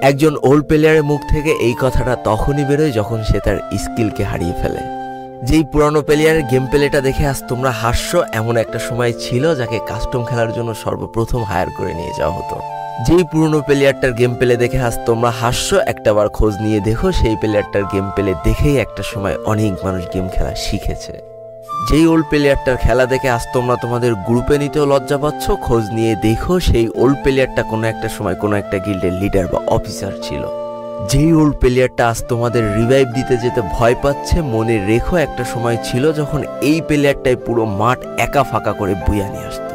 একজন ওল্ড প্লেয়ারের মুখ থেকে এই কথাটা তখনই বেরোয় যখন সে তার স্কিলকে হারিয়ে ফেলে। যেই পুরানো প্লেয়ারের গেম প্লেটা দেখে আজ তোমরা হাসছো, এমন একটা সময় ছিল যাকে কাস্টম খেলার জন্য সর্বপ্রথম হায়ার করে নিয়ে যাওয়া হতো। যেই পুরনো প্লেয়ারটার গেম প্লে দেখে আজ তোমরা হাসছো, একটাবার খোঁজ নিয়ে দেখো সেই প্লেয়ারটার গেম প্লে দেখেই একটা সময় অনেক মানুষ গেম খেলা শিখেছে। যেই ওল্ড প্লেয়ারটার খেলা দেখে আজ তোমরা তোমাদের গ্রুপে নিতেও লজ্জা পাচ্ছ, খোঁজ নিয়ে দেখো সেই ওল্ড প্লেয়ারটা কোনো একটা সময় কোনো একটা গিল্ডের লিডার বা অফিসার ছিল। যেই ওল্ড প্লেয়ারটা আজ তোমাদের রিভাইভ দিতে যেতে ভয় পাচ্ছে, মনে রেখো একটা সময় ছিল যখন এই প্লেয়ারটাই পুরো মাঠ একা ফাঁকা করে বুয়া নিয়ে আসতো।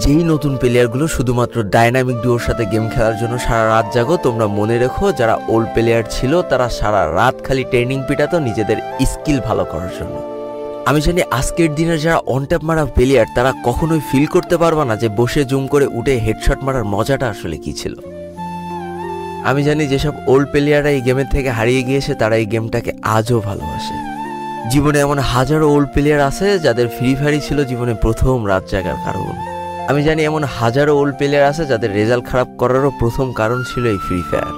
যেই নতুন প্লেয়ারগুলো শুধুমাত্র ডাইনামিক ডুয়োর সাথে গেম খেলার জন্য সারা রাত জাগো, তোমরা মনে রেখো যারা ওল্ড প্লেয়ার ছিল তারা সারা রাত খালি ট্রেনিং পিটাতো নিজেদের স্কিল ভালো করার জন্য। আমি জানি আজকের দিনের যারা অনট্যাপ মারা প্লেয়ার তারা কখনোই ফিল করতে পারবে না যে বসে জুম করে উঠে হেডশট মারার মজাটা আসলে কি ছিল। আমি জানি যেসব ওল্ড প্লেয়াররা এই গেমের থেকে হারিয়ে গিয়েছে তারা এই গেমটাকে আজও ভালোবাসে। জীবনে এমন হাজারো ওল্ড প্লেয়ার আছে যাদের ফ্রি ফায়ারই ছিল জীবনে প্রথম রাত জাগার কারণ। আমি জানি এমন হাজারো ওল্ড প্লেয়ার আছে যাদের রেজাল্ট খারাপ করারও প্রথম কারণ ছিল এই ফ্রি ফায়ার।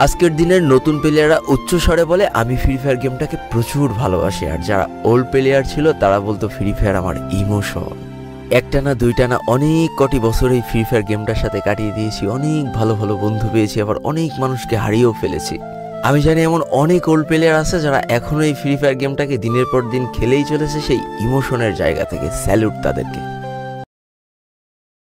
আজকের দিনের নতুন প্লেয়াররা উচ্চস্বরে বলে আমি ফ্রি ফায়ার গেমটাকে প্রচুর ভালোবাসি, আর যারা ওল্ড প্লেয়ার ছিল তারা বলতো ফ্রি ফায়ার আমার ইমোশন। একটা না দুইটা না অনেক কটি বছর এই ফ্রি ফায়ার গেমটার সাথে কাটিয়ে দিয়েছি, অনেক ভালো ভালো বন্ধু পেয়েছি, আবার অনেক মানুষকে হারিয়েও ফেলেছি। আমি জানি এমন অনেক ওল্ড প্লেয়ার আছে যারা এখনো এই ফ্রি ফায়ার গেমটাকে দিনের পর দিন খেলেই চলেছে সেই ইমোশনের জায়গা থেকে। স্যালুট তাদেরকে।